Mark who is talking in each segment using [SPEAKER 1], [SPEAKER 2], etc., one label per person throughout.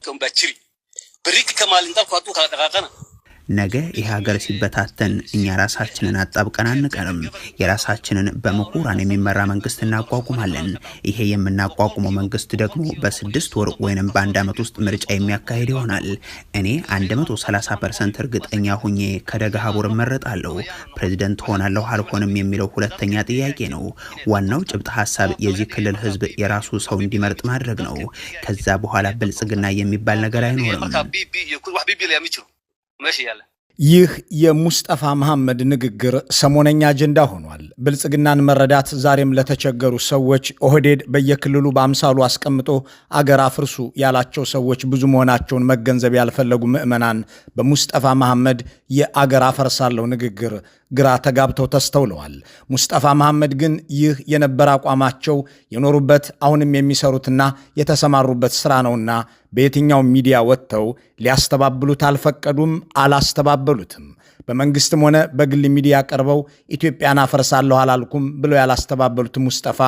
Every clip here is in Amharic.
[SPEAKER 1] ከምባችሪ ብሪክ ከማል እንጣል ቋጡ ካደቃቀና
[SPEAKER 2] ነገ የሀገር ሲበታተን እኛ ራሳችንን አጣብቀን አንቀርም። የራሳችንን በምሁራን የሚመራ መንግስት እናቋቁማለን። ይሄ የምናቋቁመው መንግስት ደግሞ በ6 ወር ወይንም በአንድ ዓመት ውስጥ ምርጫ የሚያካሂድ ይሆናል። እኔ 130% እርግጠኛ ሆኜ ከደገሃቡር እመረጣለሁ። ፕሬዝዳንት ሆናለሁ አልሆንም የሚለው ሁለተኛ ጥያቄ ነው። ዋናው ጭብጥ ሐሳብ የዚህ ክልል ህዝብ የራሱ ሰው እንዲመርጥ ማድረግ ነው። ከዛ በኋላ ብልጽግና የሚባል ነገር አይኖርም።
[SPEAKER 3] ይህ የሙስጠፋ መሐመድ ንግግር ሰሞነኛ አጀንዳ ሆኗል። ብልጽግናን መረዳት ዛሬም ለተቸገሩ ሰዎች ኦህዴድ በየክልሉ በአምሳሉ አስቀምጦ አገር አፍርሱ ያላቸው ሰዎች ብዙ መሆናቸውን መገንዘብ ያልፈለጉ ምዕመናን በሙስጠፋ መሐመድ የአገር አፈርሳለሁ ንግግር ግራ ተጋብተው ተስተውለዋል። ሙስጠፋ መሐመድ ግን ይህ የነበረ አቋማቸው የኖሩበት አሁንም የሚሰሩትና የተሰማሩበት ስራ ነውና በየትኛው ሚዲያ ወጥተው ሊያስተባብሉት አልፈቀዱም፣ አላስተባበሉትም። በመንግስትም ሆነ በግል ሚዲያ ቀርበው ኢትዮጵያን አፈርሳለሁ አላልኩም ብለው ያላስተባበሉት ሙስጠፋ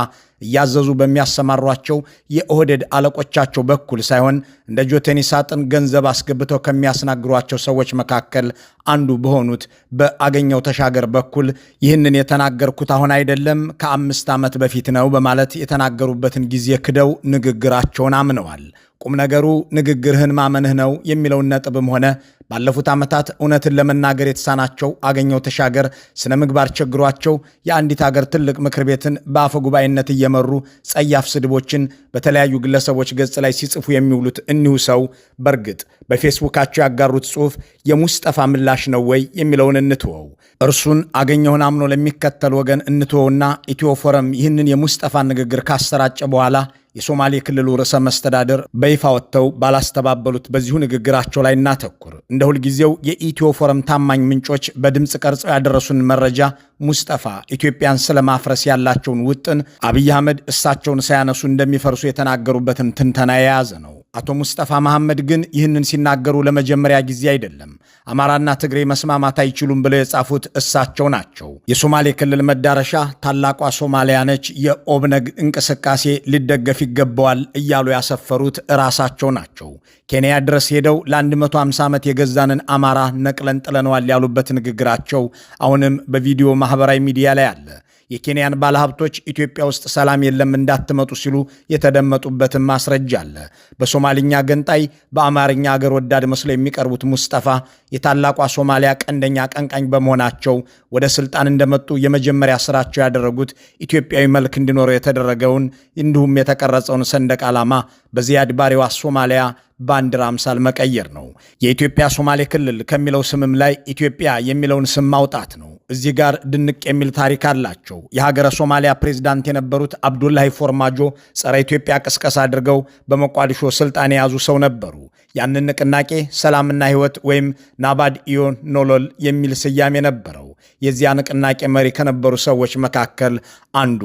[SPEAKER 3] እያዘዙ በሚያሰማሯቸው የኦህዴድ አለቆቻቸው በኩል ሳይሆን እንደ ጆቴኒ ሳጥን ገንዘብ አስገብተው ከሚያስናግሯቸው ሰዎች መካከል አንዱ በሆኑት በአገኘው ተሻገር በኩል ይህንን የተናገርኩት አሁን አይደለም ከ5 ዓመት በፊት ነው በማለት የተናገሩበትን ጊዜ ክደው ንግግራቸውን አምነዋል። ቁም ነገሩ ንግግርህን ማመንህ ነው የሚለውን ነጥብም ሆነ ባለፉት ዓመታት እውነትን ለመናገር የተሳናቸው አገኘው ተሻገር ስነ ምግባር ቸግሯቸው የአንዲት ሀገር ትልቅ ምክር ቤትን በአፈ ጉባኤነት እየመሩ ጸያፍ ስድቦችን በተለያዩ ግለሰቦች ገጽ ላይ ሲጽፉ የሚውሉት እኒሁ ሰው በእርግጥ በፌስቡካቸው ያጋሩት ጽሑፍ የሙስጠፋ ምላሽ ነው ወይ የሚለውን እንትወው። እርሱን አገኘውን አምኖ ለሚከተል ወገን እንትወውና ኢትዮ ፎረም ይህንን የሙስጠፋ ንግግር ካሰራጨ በኋላ የሶማሌ ክልሉ ርዕሰ መስተዳድር በይፋ ወጥተው ባላስተባበሉት በዚሁ ንግግራቸው ላይ እናተኩር። እንደ ሁልጊዜው የኢትዮ ፎረም ታማኝ ምንጮች በድምፅ ቀርጸው ያደረሱን መረጃ ሙስጠፋ ኢትዮጵያን ስለማፍረስ ያላቸውን ውጥን አብይ አህመድ እሳቸውን ሳያነሱ እንደሚፈርሱ የተናገሩበትን ትንተና የያዘ ነው። አቶ ሙስጠፋ መሐመድ ግን ይህንን ሲናገሩ ለመጀመሪያ ጊዜ አይደለም። አማራና ትግሬ መስማማት አይችሉም ብለው የጻፉት እሳቸው ናቸው። የሶማሌ ክልል መዳረሻ ታላቋ ሶማሊያ ነች፣ የኦብነግ እንቅስቃሴ ሊደገፍ ይገባዋል እያሉ ያሰፈሩት ራሳቸው ናቸው። ኬንያ ድረስ ሄደው ለ150 ዓመት የገዛንን አማራ ነቅለን ጥለነዋል ያሉበት ንግግራቸው አሁንም በቪዲዮ ማህበራዊ ሚዲያ ላይ አለ። የኬንያን ባለሀብቶች ኢትዮጵያ ውስጥ ሰላም የለም እንዳትመጡ ሲሉ የተደመጡበትን ማስረጃ አለ። በሶማሊኛ ገንጣይ በአማርኛ አገር ወዳድ መስለው የሚቀርቡት ሙስጠፋ የታላቋ ሶማሊያ ቀንደኛ አቀንቃኝ በመሆናቸው ወደ ስልጣን እንደመጡ የመጀመሪያ ስራቸው ያደረጉት ኢትዮጵያዊ መልክ እንዲኖረው የተደረገውን እንዲሁም የተቀረጸውን ሰንደቅ ዓላማ በዚያድ ባሬዋ ሶማሊያ ባንዲራ አምሳል መቀየር ነው። የኢትዮጵያ ሶማሌ ክልል ከሚለው ስምም ላይ ኢትዮጵያ የሚለውን ስም ማውጣት ነው። እዚህ ጋር ድንቅ የሚል ታሪክ አላቸው። የሀገረ ሶማሊያ ፕሬዝዳንት የነበሩት አብዱላሂ ፎርማጆ ጸረ ኢትዮጵያ ቅስቀሳ አድርገው በሞቃዲሾ ስልጣን የያዙ ሰው ነበሩ። ያንን ንቅናቄ ሰላምና ህይወት ወይም ናባድ ኢዮ ኖሎል የሚል ስያሜ ነበረው። የዚያ ንቅናቄ መሪ ከነበሩ ሰዎች መካከል አንዱ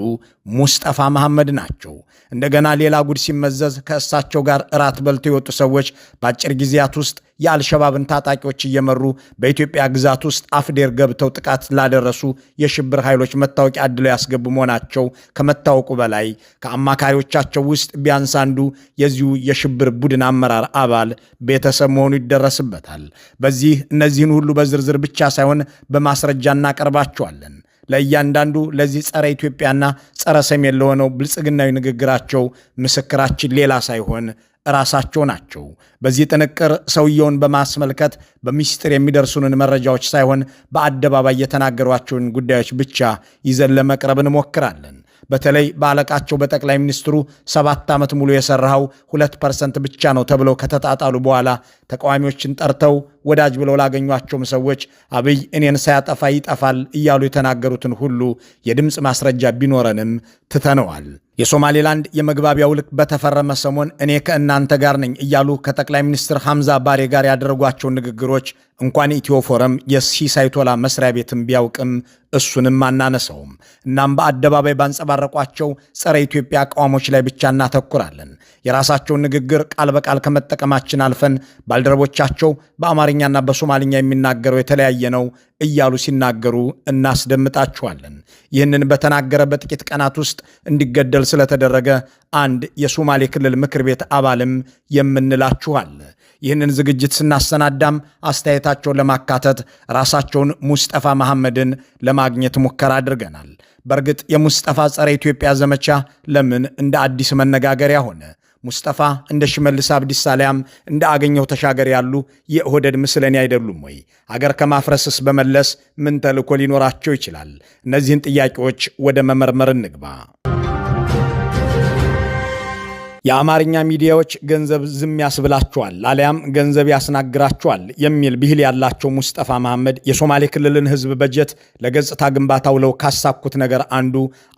[SPEAKER 3] ሙስጠፋ መሐመድ ናቸው። እንደገና ሌላ ጉድ ሲመዘዝ ከእሳቸው ጋር እራት በልተው የወጡ ሰዎች በአጭር ጊዜያት ውስጥ የአልሸባብን ታጣቂዎች እየመሩ በኢትዮጵያ ግዛት ውስጥ አፍዴር ገብተው ጥቃት ላደረሱ የሽብር ኃይሎች መታወቂያ አድለው ያስገቡ መሆናቸው ከመታወቁ በላይ ከአማካሪዎቻቸው ውስጥ ቢያንስ አንዱ የዚሁ የሽብር ቡድን አመራር አባል ቤተሰብ መሆኑ ይደረስበታል። በዚህ እነዚህን ሁሉ በዝርዝር ብቻ ሳይሆን በማስረጃ እናቀርባቸዋለን። ለእያንዳንዱ ለዚህ ጸረ ኢትዮጵያና ጸረ ሰሜን ለሆነው ብልጽግናዊ ንግግራቸው ምስክራችን ሌላ ሳይሆን ራሳቸው ናቸው። በዚህ ጥንቅር ሰውየውን በማስመልከት በሚስጥር የሚደርሱንን መረጃዎች ሳይሆን በአደባባይ የተናገሯቸውን ጉዳዮች ብቻ ይዘን ለመቅረብ እንሞክራለን። በተለይ በአለቃቸው በጠቅላይ ሚኒስትሩ 7 ዓመት ሙሉ የሰራው 2% ብቻ ነው ተብለው ከተጣጣሉ በኋላ ተቃዋሚዎችን ጠርተው ወዳጅ ብለው ላገኟቸውም ሰዎች አብይ እኔን ሳያጠፋ ይጠፋል እያሉ የተናገሩትን ሁሉ የድምፅ ማስረጃ ቢኖረንም ትተነዋል። የሶማሌላንድ የመግባቢያ ውል በተፈረመ ሰሞን እኔ ከእናንተ ጋር ነኝ እያሉ ከጠቅላይ ሚኒስትር ሐምዛ ባሬ ጋር ያደረጓቸውን ንግግሮች እንኳን ኢትዮ ፎረም የሲሳይ ቶላ መስሪያ ቤትም ቢያውቅም እሱንም አናነሰውም። እናም በአደባባይ ባንጸባረቋቸው ጸረ ኢትዮጵያ አቋሞች ላይ ብቻ እናተኩራለን። የራሳቸውን ንግግር ቃል በቃል ከመጠቀማችን አልፈን ባልደረቦቻቸው በአማርኛና በሶማሊኛ የሚናገረው የተለያየ ነው እያሉ ሲናገሩ እናስደምጣችኋለን። ይህንን በተናገረ በጥቂት ቀናት ውስጥ እንዲገደል ስለተደረገ አንድ የሶማሌ ክልል ምክር ቤት አባልም የምንላችኋል። ይህንን ዝግጅት ስናሰናዳም አስተያየታቸውን ለማካተት ራሳቸውን ሙስጠፋ መሐመድን ለማግኘት ሙከራ አድርገናል። በእርግጥ የሙስጠፋ ጸረ ኢትዮጵያ ዘመቻ ለምን እንደ አዲስ መነጋገሪያ ሆነ? ሙስጠፋ እንደ ሽመልስ አብዲሳ አሊያም እንደ አገኘሁ ተሻገር ያሉ የኦህዴድ ምስለኔ አይደሉም ወይ? አገር ከማፍረስስ በመለስ ምን ተልዕኮ ሊኖራቸው ይችላል? እነዚህን ጥያቄዎች ወደ መመርመር እንግባ። የአማርኛ ሚዲያዎች ገንዘብ ዝም ያስብላቸዋል አሊያም ገንዘብ ያስናግራቸዋል የሚል ብሂል ያላቸው ሙስጠፋ መሐመድ የሶማሌ ክልልን ሕዝብ በጀት ለገጽታ ግንባታ ውለው ካሳኩት ነገር አንዱ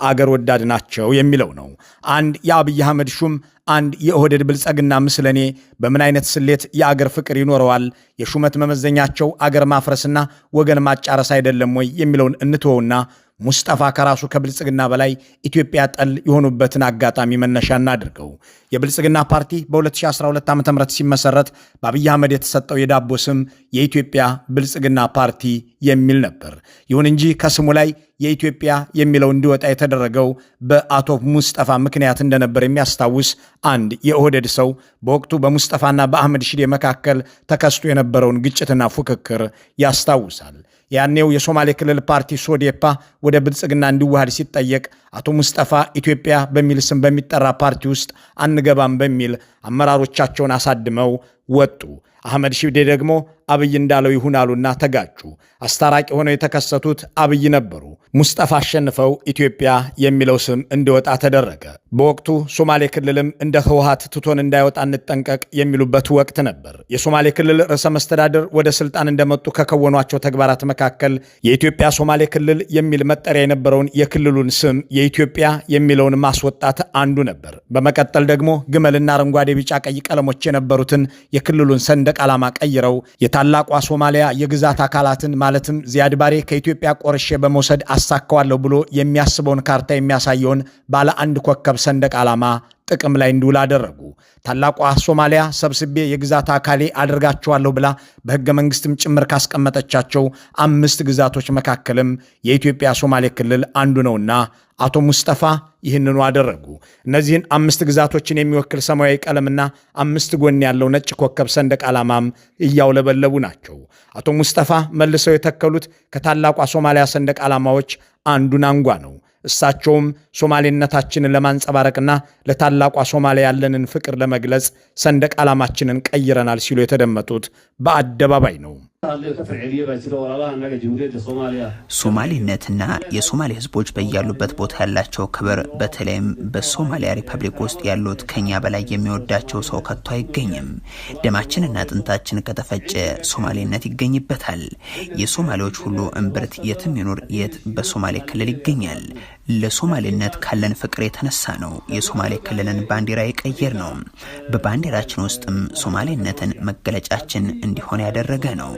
[SPEAKER 3] አገር ወዳድ ናቸው የሚለው ነው። አንድ የአብይ አህመድ ሹም አንድ የኦህዴድ ብልጽግና ምስለኔ በምን አይነት ስሌት የአገር ፍቅር ይኖረዋል? የሹመት መመዘኛቸው አገር ማፍረስና ወገን ማጫረስ አይደለም ወይ የሚለውን እንትወውና ሙስጠፋ ከራሱ ከብልጽግና በላይ ኢትዮጵያ ጠል የሆኑበትን አጋጣሚ መነሻ እናድርገው። የብልጽግና ፓርቲ በ2012 ዓ.ም ሲመሰረት በአብይ አህመድ የተሰጠው የዳቦ ስም የኢትዮጵያ ብልጽግና ፓርቲ የሚል ነበር። ይሁን እንጂ ከስሙ ላይ የኢትዮጵያ የሚለው እንዲወጣ የተደረገው በአቶ ሙስጠፋ ምክንያት እንደነበር የሚያስታውስ አንድ የኦህዴድ ሰው በወቅቱ በሙስጠፋና በአህመድ ሺዴ መካከል ተከስቶ የነበረውን ግጭትና ፉክክር ያስታውሳል። ያኔው የሶማሌ ክልል ፓርቲ ሶዴፓ ወደ ብልጽግና እንዲዋሃድ ሲጠየቅ አቶ ሙስጠፋ ኢትዮጵያ በሚል ስም በሚጠራ ፓርቲ ውስጥ አንገባም በሚል አመራሮቻቸውን አሳድመው ወጡ። አህመድ ሺዴ ደግሞ አብይ እንዳለው ይሁን አሉና ተጋጩ። አስታራቂ ሆነው የተከሰቱት አብይ ነበሩ። ሙስጠፋ አሸንፈው ኢትዮጵያ የሚለው ስም እንዲወጣ ተደረገ። በወቅቱ ሶማሌ ክልልም እንደ ህወሓት ትቶን እንዳይወጣ እንጠንቀቅ የሚሉበት ወቅት ነበር። የሶማሌ ክልል ርዕሰ መስተዳድር ወደ ስልጣን እንደመጡ ከከወኗቸው ተግባራት መካከል የኢትዮጵያ ሶማሌ ክልል የሚል መጠሪያ የነበረውን የክልሉን ስም የኢትዮጵያ የሚለውን ማስወጣት አንዱ ነበር። በመቀጠል ደግሞ ግመልና አረንጓዴ፣ ቢጫ፣ ቀይ ቀለሞች የነበሩትን የክልሉን ሰንደቅ ዓላማ ቀይረው የታላቋ ሶማሊያ የግዛት አካላትን ማለትም ዚያድ ባሬ ከኢትዮጵያ ቆርሼ በመውሰድ አሳካዋለሁ ብሎ የሚያስበውን ካርታ የሚያሳየውን ባለ አንድ ኮከብ ሰንደቅ ዓላማ ጥቅም ላይ እንዲውል አደረጉ። ታላቋ ሶማሊያ ሰብስቤ የግዛት አካሌ አድርጋቸዋለሁ ብላ በሕገ መንግስትም ጭምር ካስቀመጠቻቸው 5 ግዛቶች መካከልም የኢትዮጵያ ሶማሌ ክልል አንዱ ነውና አቶ ሙስጠፋ ይህንኑ አደረጉ። እነዚህን 5 ግዛቶችን የሚወክል ሰማያዊ ቀለምና 5 ጎን ያለው ነጭ ኮከብ ሰንደቅ ዓላማም እያውለበለቡ ናቸው። አቶ ሙስጠፋ መልሰው የተከሉት ከታላቋ ሶማሊያ ሰንደቅ ዓላማዎች አንዱን አንጓ ነው። እሳቸውም ሶማሌነታችንን ለማንጸባረቅና ለታላቋ ሶማሊያ ያለንን ፍቅር ለመግለጽ ሰንደቅ ዓላማችንን ቀይረናል ሲሉ የተደመጡት በአደባባይ ነው።
[SPEAKER 2] ሶማሌነትና የሶማሌ ህዝቦች በያሉበት ቦታ ያላቸው ክብር፣ በተለይም በሶማሊያ ሪፐብሊክ ውስጥ ያሉት ከኛ በላይ የሚወዳቸው ሰው ከቶ አይገኝም። ደማችንና አጥንታችን ከተፈጨ ሶማሌነት ይገኝበታል። የሶማሌዎች ሁሉ እምብርት የትም ይኑር የት በሶማሌ ክልል ይገኛል። ለሶማሌነት ካለን ፍቅር የተነሳ ነው የሶማሌ ክልልን ባንዲራ የቀየር ነው። በባንዲራችን ውስጥም ሶማሌነትን መገለጫችን እንዲሆን ያደረገ ነው።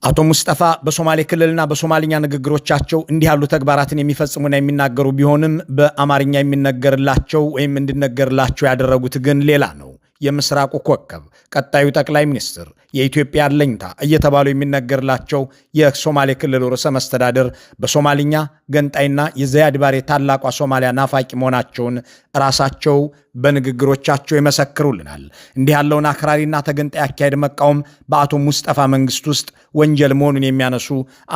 [SPEAKER 3] አቶ ሙስጠፋ በሶማሌ ክልልና በሶማሊኛ ንግግሮቻቸው እንዲህ ያሉ ተግባራትን የሚፈጽሙና የሚናገሩ ቢሆንም በአማርኛ የሚነገርላቸው ወይም እንዲነገርላቸው ያደረጉት ግን ሌላ ነው። የምስራቁ ኮከብ፣ ቀጣዩ ጠቅላይ ሚኒስትር፣ የኢትዮጵያ አለኝታ እየተባሉ የሚነገርላቸው የሶማሌ ክልል ርዕሰ መስተዳድር በሶማሊኛ ገንጣይና የዚያድ ባሬ ታላቋ ሶማሊያ ናፋቂ መሆናቸውን ራሳቸው በንግግሮቻቸው ይመሰክሩልናል። እንዲህ ያለውን አክራሪና ተገንጣይ አካሄድ መቃወም በአቶ ሙስጠፋ መንግስት ውስጥ ወንጀል መሆኑን የሚያነሱ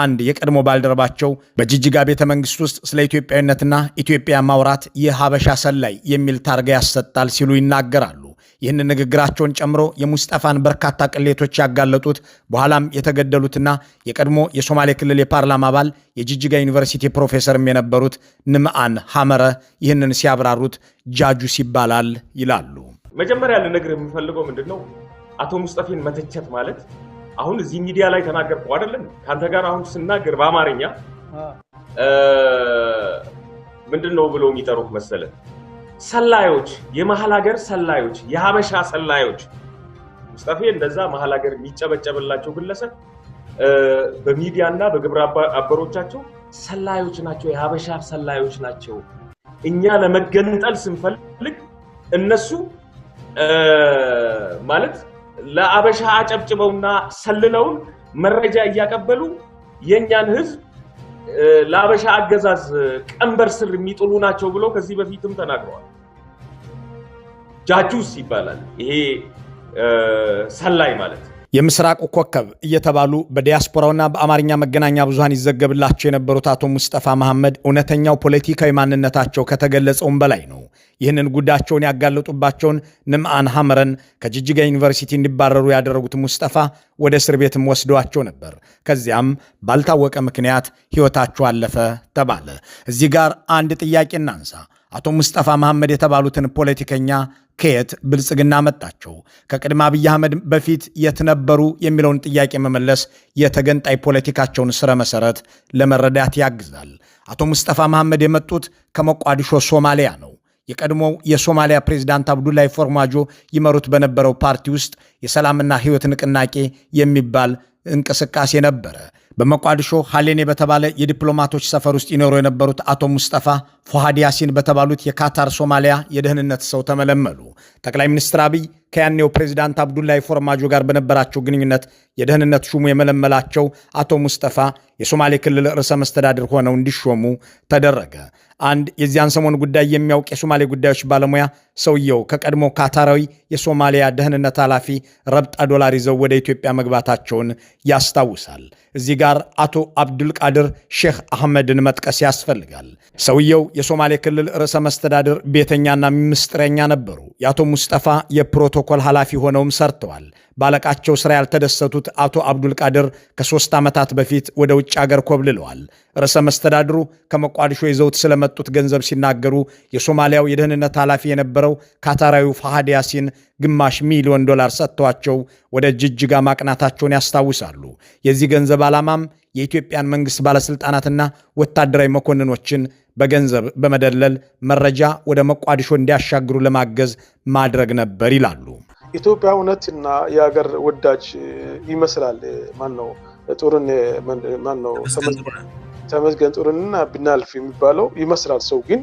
[SPEAKER 3] አንድ የቀድሞ ባልደረባቸው በጅጅጋ ቤተ መንግስት ውስጥ ስለ ኢትዮጵያዊነትና ኢትዮጵያ ማውራት የሀበሻ ሰላይ የሚል ታርጋ ያሰጣል ሲሉ ይናገራሉ። ይህን ንግግራቸውን ጨምሮ የሙስጠፋን በርካታ ቅሌቶች ያጋለጡት በኋላም የተገደሉትና የቀድሞ የሶማሌ ክልል የፓርላማ አባል የጅጅጋ ዩኒቨርሲቲ ፕሮፌሰርም የነበሩት ንምአን ሐመረ ይህንን ሲያብራሩት ጃጁስ ይባላል ይላሉ።
[SPEAKER 4] መጀመሪያ ልነግርህ የምፈልገው ምንድነው፣ አቶ ሙስጠፋን መተቸት ማለት አሁን እዚህ ሚዲያ ላይ ተናገርኩ አይደለም፣ ካንተ ጋር አሁን ስናገር በአማርኛ ምንድነው ብለው የሚጠሩት መሰለ ሰላዮች፣ የመሃል ሀገር ሰላዮች፣ የሀበሻ ሰላዮች። ሙስጠፋ እንደዛ መሃል ሀገር የሚጨበጨብላቸው ግለሰብ በሚዲያና በግብረ አበሮቻቸው ሰላዮች ናቸው፣ የሀበሻ ሰላዮች ናቸው። እኛ ለመገንጠል ስንፈልግ እነሱ ማለት ለአበሻ አጨብጭበውና ሰልለውን መረጃ እያቀበሉ የኛን ህዝብ ለአበሻ አገዛዝ ቀንበር ስር የሚጥሉ ናቸው ብሎ ከዚህ በፊትም ተናግረዋል። ጃጁስ ይባላል ይሄ ሰላይ ማለት።
[SPEAKER 3] የምስራቁ ኮከብ እየተባሉ በዲያስፖራውና በአማርኛ መገናኛ ብዙሃን ይዘገብላቸው የነበሩት አቶ ሙስጠፋ መሐመድ እውነተኛው ፖለቲካዊ ማንነታቸው ከተገለጸውም በላይ ነው። ይህንን ጉዳቸውን ያጋለጡባቸውን ንምአን ሐመረን ከጅጅጋ ዩኒቨርሲቲ እንዲባረሩ ያደረጉት ሙስጠፋ ወደ እስር ቤትም ወስደዋቸው ነበር። ከዚያም ባልታወቀ ምክንያት ሕይወታቸው አለፈ ተባለ። እዚህ ጋር አንድ ጥያቄ እናንሳ። አቶ ሙስጠፋ መሐመድ የተባሉትን ፖለቲከኛ ከየት ብልጽግና መጣቸው? ከቅድመ አብይ አህመድ በፊት የት ነበሩ የሚለውን ጥያቄ መመለስ የተገንጣይ ፖለቲካቸውን ስረ መሰረት ለመረዳት ያግዛል። አቶ ሙስጠፋ መሐመድ የመጡት ከሞቃዲሾ ሶማሊያ ነው። የቀድሞው የሶማሊያ ፕሬዝዳንት አብዱላይ ፎርማጆ ይመሩት በነበረው ፓርቲ ውስጥ የሰላምና ሕይወት ንቅናቄ የሚባል እንቅስቃሴ ነበረ። በሞቃዲሾ ሐሌኔ በተባለ የዲፕሎማቶች ሰፈር ውስጥ ይኖሩ የነበሩት አቶ ሙስጠፋ ፉሃድ ያሲን በተባሉት የካታር ሶማሊያ የደህንነት ሰው ተመለመሉ። ጠቅላይ ሚኒስትር አብይ ከያኔው ፕሬዝዳንት አብዱላይ ፎርማጆ ጋር በነበራቸው ግንኙነት የደህንነት ሹሙ የመለመላቸው አቶ ሙስጠፋ የሶማሌ ክልል ርዕሰ መስተዳድር ሆነው እንዲሾሙ ተደረገ። አንድ የዚያን ሰሞን ጉዳይ የሚያውቅ የሶማሌ ጉዳዮች ባለሙያ ሰውየው ከቀድሞ ካታራዊ የሶማሊያ ደህንነት ኃላፊ ረብጣ ዶላር ይዘው ወደ ኢትዮጵያ መግባታቸውን ያስታውሳል። እዚህ ጋር አቶ አብዱልቃድር ሼክ አህመድን መጥቀስ ያስፈልጋል። ሰውየው የሶማሌ ክልል ርዕሰ መስተዳድር ቤተኛና ምስጢረኛ ነበሩ። የአቶ ሙስጠፋ የፕሮቶኮል ኃላፊ ሆነውም ሰርተዋል። ባለቃቸው ስራ ያልተደሰቱት አቶ አብዱልቃድር ከ3 ዓመታት በፊት ወደ ውጭ አገር ኮብልለዋል። ርዕሰ መስተዳድሩ ከሞቃዲሾ ይዘውት ስለመጡት ገንዘብ ሲናገሩ የሶማሊያው የደህንነት ኃላፊ የነበረው ካታራዊው ፋሃድ ያሲን $500,000 ሰጥተዋቸው ወደ ጅጅጋ ማቅናታቸውን ያስታውሳሉ። የዚህ ገንዘብ ዓላማም የኢትዮጵያን መንግሥት ባለሥልጣናትና ወታደራዊ መኮንኖችን በገንዘብ በመደለል መረጃ ወደ ሞቃዲሾ እንዲያሻግሩ ለማገዝ ማድረግ ነበር ይላሉ።
[SPEAKER 5] ኢትዮጵያ እውነትና የሀገር ወዳጅ ይመስላል። ማነው ጦርን ማነው ተመስገን ጦርንና ብናልፍ የሚባለው ይመስላል። ሰው ግን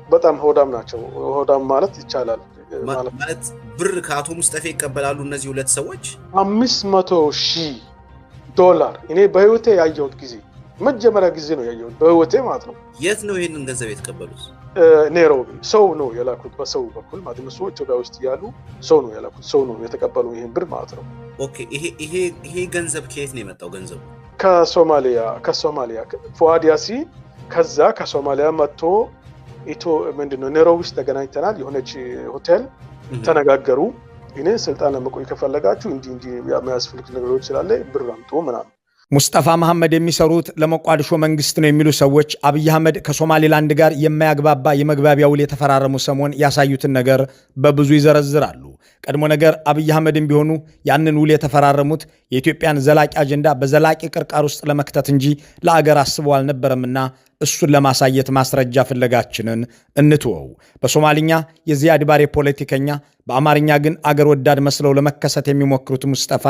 [SPEAKER 5] በጣም ሆዳም ናቸው። ሆዳም ማለት ይቻላል
[SPEAKER 6] ማለት ብር ከአቶ ሙስጠፋ ይቀበላሉ እነዚህ ሁለት ሰዎች
[SPEAKER 5] $500,000 እኔ በህይወቴ ያየሁት ጊዜ መጀመሪያ ጊዜ ነው ያየሁት በህይወቴ ማለት ነው።
[SPEAKER 6] የት ነው ይሄንን ገንዘብ የተቀበሉት?
[SPEAKER 5] ኔሮቢ ሰው ነው የላኩት። በሰው በኩል ማለት ነው። ኢትዮጵያ ውስጥ ያሉ ሰው ነው የላኩት። ሰው ነው የተቀበሉ ይሄን ብር ማለት ነው።
[SPEAKER 6] ኦኬ ይሄ ገንዘብ ከየት ነው የመጣው? ገንዘቡ
[SPEAKER 5] ከሶማሊያ ፉአድ ያሲን ከዛ ከሶማሊያ መጥቶ ምንድነው ኔሮቢ ውስጥ ተገናኝተናል። የሆነች ሆቴል ተነጋገሩ። እኔ ስልጣን ለመቆይ ከፈለጋችሁ እንዲህ የሚያስፈልግ ነገሮች ስላለ ብር አምጡ ምናምን።
[SPEAKER 3] ሙስጠፋ መሐመድ የሚሰሩት ለሞቃዲሾ መንግስት ነው የሚሉ ሰዎች አብይ አህመድ ከሶማሌላንድ ጋር የማያግባባ የመግባቢያ ውል የተፈራረሙ ሰሞን ያሳዩትን ነገር በብዙ ይዘረዝራሉ። ቀድሞ ነገር አብይ አህመድም ቢሆኑ ያንን ውል የተፈራረሙት የኢትዮጵያን ዘላቂ አጀንዳ በዘላቂ ቅርቃር ውስጥ ለመክተት እንጂ ለአገር አስበው አልነበረምና እሱን ለማሳየት ማስረጃ ፍለጋችንን እንትወው። በሶማሊኛ የዚያድ ባሬ ፖለቲከኛ፣ በአማርኛ ግን አገር ወዳድ መስለው ለመከሰት የሚሞክሩት ሙስጠፋ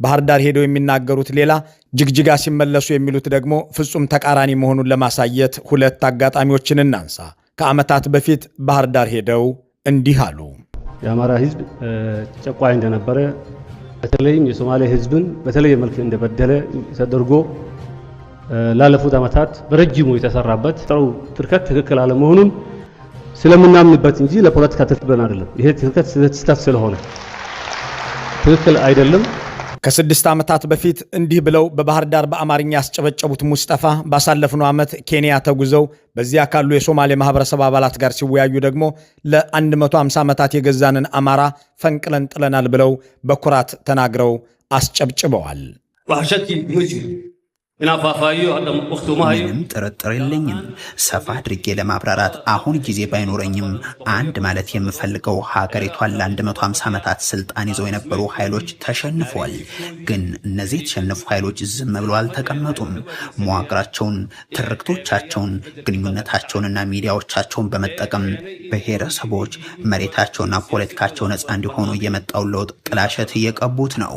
[SPEAKER 3] ባህር ዳር ሄደው የሚናገሩት ሌላ፣ ጅግጅጋ ሲመለሱ የሚሉት ደግሞ ፍጹም ተቃራኒ መሆኑን ለማሳየት ሁለት አጋጣሚዎችን እናንሳ። ከዓመታት በፊት ባህር ዳር ሄደው እንዲህ አሉ።
[SPEAKER 7] የአማራ ህዝብ ጨቋኝ እንደነበረ በተለይም የሶማሌ ህዝብን በተለየ መልክ እንደበደለ ተደርጎ ላለፉት ዓመታት በረጅሙ የተሰራበት ጥሩ ትርከት ትክክል አለመሆኑን ስለምናምንበት እንጂ ለፖለቲካ ተጥበን አይደለም። ይሄ ትርከት ስህተት ስለሆነ ትክክል አይደለም።
[SPEAKER 3] ከ6 ዓመታት በፊት እንዲህ ብለው በባህር ዳር በአማርኛ ያስጨበጨቡት ሙስጠፋ ባሳለፍነው ዓመት ኬንያ ተጉዘው በዚያ ካሉ የሶማሌ ማህበረሰብ አባላት ጋር ሲወያዩ ደግሞ ለ150 ዓመታት የገዛንን አማራ ፈንቅለን ጥለናል ብለው በኩራት ተናግረው አስጨብጭበዋል።
[SPEAKER 2] ምንም ጥርጥር የለኝም። ሰፋ አድርጌ ለማብራራት አሁን ጊዜ ባይኖረኝም አንድ ማለት የምፈልገው ሀገሪቷን ለ150 ዓመታት ስልጣን ይዘው የነበሩ ኃይሎች ተሸንፏል። ግን እነዚህ የተሸነፉ ኃይሎች ዝም ብለው አልተቀመጡም። መዋቅራቸውን፣ ትርክቶቻቸውን፣ ግንኙነታቸውንና ሚዲያዎቻቸውን በመጠቀም ብሔረሰቦች መሬታቸውና ፖለቲካቸው ነፃ እንዲሆኑ የመጣውን ለውጥ ጥላሸት እየቀቡት ነው።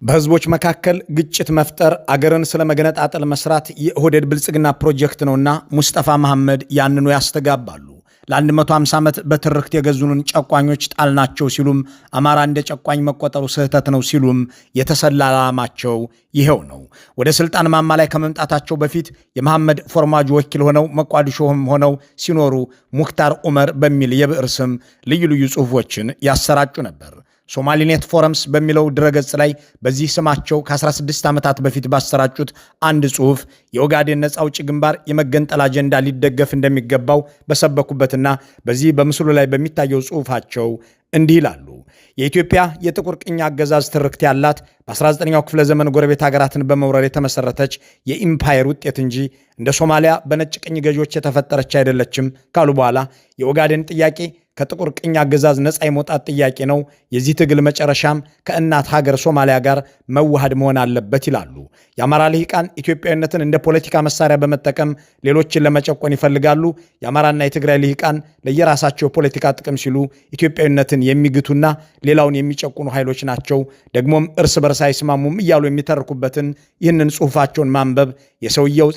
[SPEAKER 3] በህዝቦች መካከል ግጭት መፍጠር፣ አገርን ስለመገነጣጠል መስራት የኦህዴድ ብልጽግና ፕሮጀክት ነውና ሙስጠፋ መሐመድ ያንኑ ያስተጋባሉ። ለ150 ዓመት በትርክት የገዙንን ጨቋኞች ጣልናቸው ሲሉም አማራ እንደ ጨቋኝ መቆጠሩ ስህተት ነው ሲሉም የተሰላ ዓላማቸው ይሄው ነው። ወደ ስልጣን ማማ ላይ ከመምጣታቸው በፊት የመሐመድ ፎርማጆ ወኪል ሆነው መቋዲሾም ሆነው ሲኖሩ ሙክታር ዑመር በሚል የብዕር ስም ልዩ ልዩ ጽሑፎችን ያሰራጩ ነበር። ሶማሊኔት ፎረምስ በሚለው ድረገጽ ላይ በዚህ ስማቸው ከ16 ዓመታት በፊት ባሰራጩት አንድ ጽሑፍ የኦጋዴን ነፃ አውጪ ግንባር የመገንጠል አጀንዳ ሊደገፍ እንደሚገባው በሰበኩበትና በዚህ በምስሉ ላይ በሚታየው ጽሑፋቸው እንዲህ ይላሉ። የኢትዮጵያ የጥቁር ቅኝ አገዛዝ ትርክት ያላት በ19ኛው ክፍለ ዘመን ጎረቤት ሀገራትን በመውረር የተመሰረተች የኢምፓየር ውጤት እንጂ እንደ ሶማሊያ በነጭ ቅኝ ገዢዎች የተፈጠረች አይደለችም ካሉ በኋላ የኦጋዴን ጥያቄ ከጥቁር ቅኝ አገዛዝ ነፃ የመውጣት ጥያቄ ነው። የዚህ ትግል መጨረሻም ከእናት ሀገር ሶማሊያ ጋር መዋሃድ መሆን አለበት ይላሉ። የአማራ ልሂቃን ኢትዮጵያዊነትን እንደ ፖለቲካ መሳሪያ በመጠቀም ሌሎችን ለመጨቆን ይፈልጋሉ። የአማራና የትግራይ ልሂቃን ለየራሳቸው የፖለቲካ ጥቅም ሲሉ ኢትዮጵያዊነትን የሚግቱና ሌላውን የሚጨቁኑ ኃይሎች ናቸው። ደግሞም እርስ በርስ አይስማሙም እያሉ የሚተርኩበትን ይህንን ጽሑፋቸውን ማንበብ የሰውየው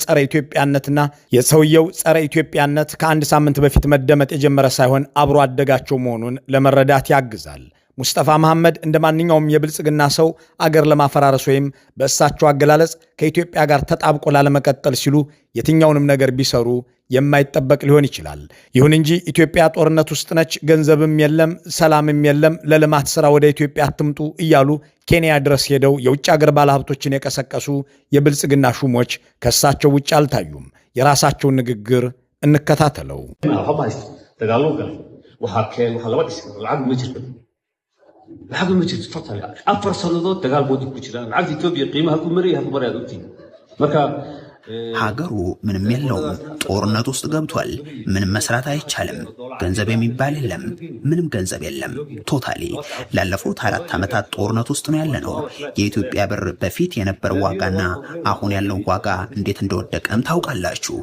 [SPEAKER 3] ጸረ ኢትዮጵያነት ከአንድ ሳምንት በፊት መደመጥ የጀመረ ሳይሆን አብሮ አደጋቸው መሆኑን ለመረዳት ያግዛል። ሙስጠፋ መሐመድ እንደ ማንኛውም የብልጽግና ሰው አገር ለማፈራረስ ወይም በእሳቸው አገላለጽ ከኢትዮጵያ ጋር ተጣብቆ ላለመቀጠል ሲሉ የትኛውንም ነገር ቢሰሩ የማይጠበቅ ሊሆን ይችላል። ይሁን እንጂ ኢትዮጵያ ጦርነት ውስጥ ነች፣ ገንዘብም የለም፣ ሰላምም የለም፣ ለልማት ሥራ ወደ ኢትዮጵያ አትምጡ እያሉ ኬንያ ድረስ ሄደው የውጭ አገር ባለሀብቶችን የቀሰቀሱ የብልጽግና ሹሞች ከእሳቸው ውጭ አልታዩም። የራሳቸውን ንግግር እንከታተለው።
[SPEAKER 8] lacag ma jirto total 4 sanadood dagaal boodi ku jira lacag Ethiopia qiimaha ku maray halku maray adugtiin marka
[SPEAKER 2] ሀገሩ ምንም የለውም። ጦርነት ውስጥ ገብቷል። ምንም መስራት አይቻልም። ገንዘብ የሚባል የለም። ምንም ገንዘብ የለም። ቶታሊ ላለፉት 4 ዓመታት ጦርነት ውስጥ ነው ያለነው። የኢትዮጵያ ብር በፊት የነበረው ዋጋና አሁን ያለው ዋጋ እንዴት እንደወደቀም ታውቃላችሁ።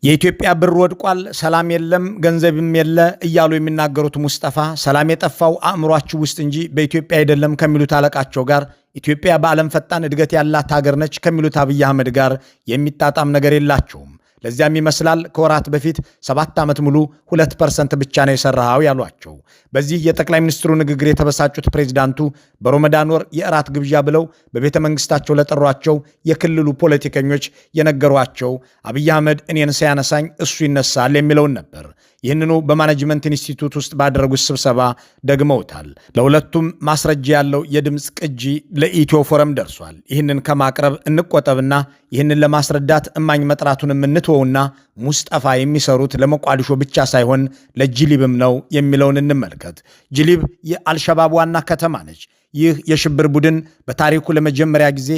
[SPEAKER 3] የኢትዮጵያ ብር ወድቋል፣ ሰላም የለም፣ ገንዘብም የለ እያሉ የሚናገሩት ሙስጠፋ ሰላም የጠፋው አእምሯችሁ ውስጥ እንጂ በኢትዮጵያ አይደለም ከሚሉት አለቃቸው ጋር ኢትዮጵያ በዓለም ፈጣን እድገት ያላት ሀገር ነች ከሚሉት አብይ አህመድ ጋር የሚጣጣም ነገር የላቸውም። ለዚያም ይመስላል ከወራት በፊት 7 ዓመት ሙሉ 2% ብቻ ነው የሰራው ያሏቸው። በዚህ የጠቅላይ ሚኒስትሩ ንግግር የተበሳጩት ፕሬዝዳንቱ በሮመዳን ወር የእራት ግብዣ ብለው በቤተ መንግስታቸው ለጠሯቸው የክልሉ ፖለቲከኞች የነገሯቸው አብይ አህመድ እኔን ሳያነሳኝ እሱ ይነሳል የሚለውን ነበር። ይህንኑ በማኔጅመንት ኢንስቲትዩት ውስጥ ባደረጉት ስብሰባ ደግመውታል። ለሁለቱም ማስረጃ ያለው የድምፅ ቅጂ ለኢትዮ ፎረም ደርሷል። ይህንን ከማቅረብ እንቆጠብና ይህንን ለማስረዳት እማኝ መጥራቱንም እንትወውና ሙስጠፋ የሚሰሩት ለሞቃዲሾ ብቻ ሳይሆን ለጅሊብም ነው የሚለውን እንመልከት። ጅሊብ የአልሸባብ ዋና ከተማ ነች። ይህ የሽብር ቡድን በታሪኩ ለመጀመሪያ ጊዜ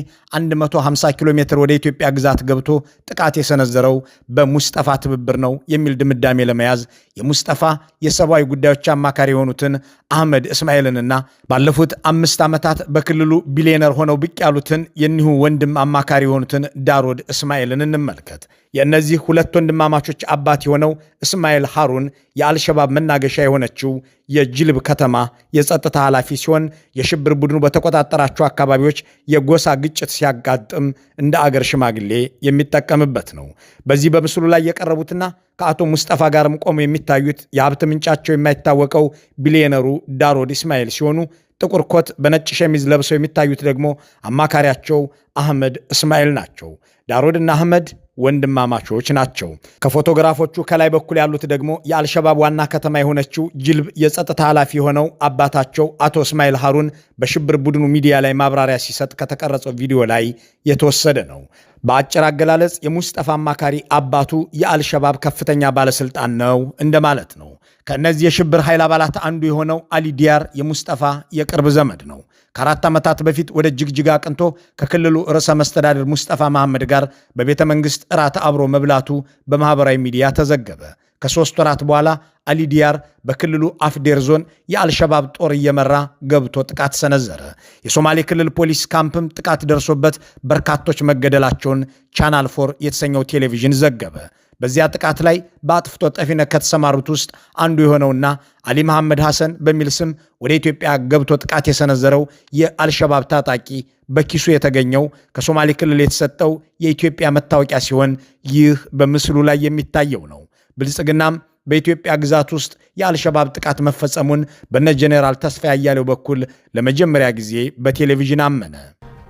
[SPEAKER 3] 150 ኪሎ ሜትር ወደ ኢትዮጵያ ግዛት ገብቶ ጥቃት የሰነዘረው በሙስጠፋ ትብብር ነው የሚል ድምዳሜ ለመያዝ የሙስጠፋ የሰብአዊ ጉዳዮች አማካሪ የሆኑትን አህመድ እስማኤልንና ባለፉት 5 ዓመታት በክልሉ ቢሊዮነር ሆነው ብቅ ያሉትን የኒሁ ወንድም አማካሪ የሆኑትን ዳሮድ እስማኤልን እንመልከት። የእነዚህ ሁለት ወንድማማቾች አባት የሆነው እስማኤል ሃሩን የአልሸባብ መናገሻ የሆነችው የጅልብ ከተማ የጸጥታ ኃላፊ ሲሆን የሽብር ቡድኑ በተቆጣጠራቸው አካባቢዎች የጎሳ ግጭት ሲያጋጥም እንደ አገር ሽማግሌ የሚጠቀምበት ነው። በዚህ በምስሉ ላይ የቀረቡትና ከአቶ ሙስጠፋ ጋርም ቆመው የሚታዩት የሀብት ምንጫቸው የማይታወቀው ቢሊዮነሩ ዳሮድ እስማኤል ሲሆኑ ጥቁር ኮት በነጭ ሸሚዝ ለብሰው የሚታዩት ደግሞ አማካሪያቸው አህመድ እስማኤል ናቸው። ዳሮድና አህመድ ወንድማማቾች ናቸው። ከፎቶግራፎቹ ከላይ በኩል ያሉት ደግሞ የአልሸባብ ዋና ከተማ የሆነችው ጅልብ የጸጥታ ኃላፊ የሆነው አባታቸው አቶ እስማኤል ሃሩን በሽብር ቡድኑ ሚዲያ ላይ ማብራሪያ ሲሰጥ ከተቀረጸው ቪዲዮ ላይ የተወሰደ ነው። በአጭር አገላለጽ የሙስጠፋ አማካሪ አባቱ የአልሸባብ ከፍተኛ ባለስልጣን ነው እንደማለት ነው። ከእነዚህ የሽብር ኃይል አባላት አንዱ የሆነው አሊ ዲያር የሙስጠፋ የቅርብ ዘመድ ነው። ከ4 ዓመታት በፊት ወደ ጅግጅጋ አቅንቶ ከክልሉ ርዕሰ መስተዳድር ሙስጠፋ መሐመድ ጋር በቤተ መንግሥት እራት አብሮ መብላቱ በማኅበራዊ ሚዲያ ተዘገበ። ከ3 ወራት በኋላ አሊ ዲያር በክልሉ አፍዴር ዞን የአልሸባብ ጦር እየመራ ገብቶ ጥቃት ሰነዘረ። የሶማሌ ክልል ፖሊስ ካምፕም ጥቃት ደርሶበት በርካቶች መገደላቸውን ቻናል 4 የተሰኘው ቴሌቪዥን ዘገበ። በዚያ ጥቃት ላይ በአጥፍቶ ጠፊነት ከተሰማሩት ውስጥ አንዱ የሆነውና አሊ መሐመድ ሐሰን በሚል ስም ወደ ኢትዮጵያ ገብቶ ጥቃት የሰነዘረው የአልሸባብ ታጣቂ በኪሱ የተገኘው ከሶማሌ ክልል የተሰጠው የኢትዮጵያ መታወቂያ ሲሆን ይህ በምስሉ ላይ የሚታየው ነው። ብልጽግናም በኢትዮጵያ ግዛት ውስጥ የአልሸባብ ጥቃት መፈጸሙን በነ ጄኔራል ተስፋዬ አያሌው በኩል ለመጀመሪያ ጊዜ በቴሌቪዥን አመነ።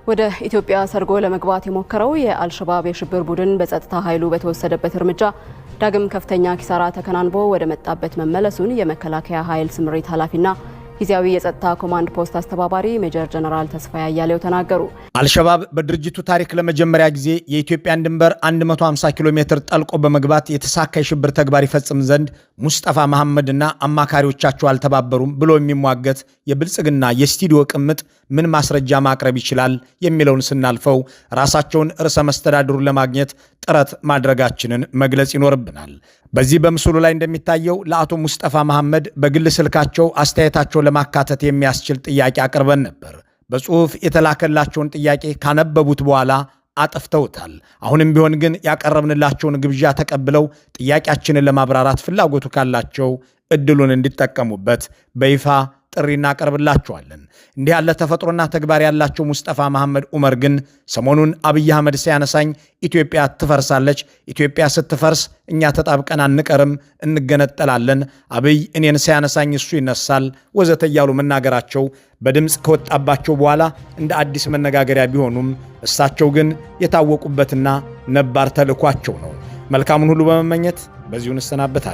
[SPEAKER 9] ወደ ኢትዮጵያ ሰርጎ ለመግባት የሞከረው የአልሸባብ የሽብር ቡድን በጸጥታ ኃይሉ በተወሰደበት እርምጃ ዳግም ከፍተኛ ኪሳራ ተከናንቦ ወደ መጣበት መመለሱን የመከላከያ ኃይል ስምሪት ኃላፊና ጊዜያዊ የጸጥታ ኮማንድ ፖስት አስተባባሪ ሜጀር ጀነራል ተስፋዬ አያሌው ተናገሩ።
[SPEAKER 3] አልሸባብ በድርጅቱ ታሪክ ለመጀመሪያ ጊዜ የኢትዮጵያን ድንበር 150 ኪሎ ሜትር ጠልቆ በመግባት የተሳካ የሽብር ተግባር ይፈጽም ዘንድ ሙስጠፋ መሐመድና አማካሪዎቻቸው አልተባበሩም ብሎ የሚሟገት የብልጽግና የስቱዲዮ ቅምጥ ምን ማስረጃ ማቅረብ ይችላል የሚለውን ስናልፈው ራሳቸውን ርዕሰ መስተዳድሩን ለማግኘት ጥረት ማድረጋችንን መግለጽ ይኖርብናል። በዚህ በምስሉ ላይ እንደሚታየው ለአቶ ሙስጠፋ መሐመድ በግል ስልካቸው አስተያየታቸው ለማካተት የሚያስችል ጥያቄ አቅርበን ነበር። በጽሁፍ የተላከላቸውን ጥያቄ ካነበቡት በኋላ አጥፍተውታል። አሁንም ቢሆን ግን ያቀረብንላቸውን ግብዣ ተቀብለው ጥያቄያችንን ለማብራራት ፍላጎቱ ካላቸው እድሉን እንዲጠቀሙበት በይፋ ጥሪ እናቀርብላቸዋለን። እንዲህ ያለ ተፈጥሮና ተግባር ያላቸው ሙስጠፋ መሐመድ ዑመር ግን ሰሞኑን አብይ አህመድ ሲያነሳኝ ኢትዮጵያ ትፈርሳለች፣ ኢትዮጵያ ስትፈርስ እኛ ተጣብቀን አንቀርም፣ እንገነጠላለን፣ አብይ እኔን ሲያነሳኝ እሱ ይነሳል ወዘተ እያሉ መናገራቸው በድምፅ ከወጣባቸው በኋላ እንደ አዲስ መነጋገሪያ ቢሆኑም እሳቸው ግን የታወቁበትና ነባር ተልኳቸው ነው። መልካሙን ሁሉ በመመኘት በዚሁ እንሰናበታለን።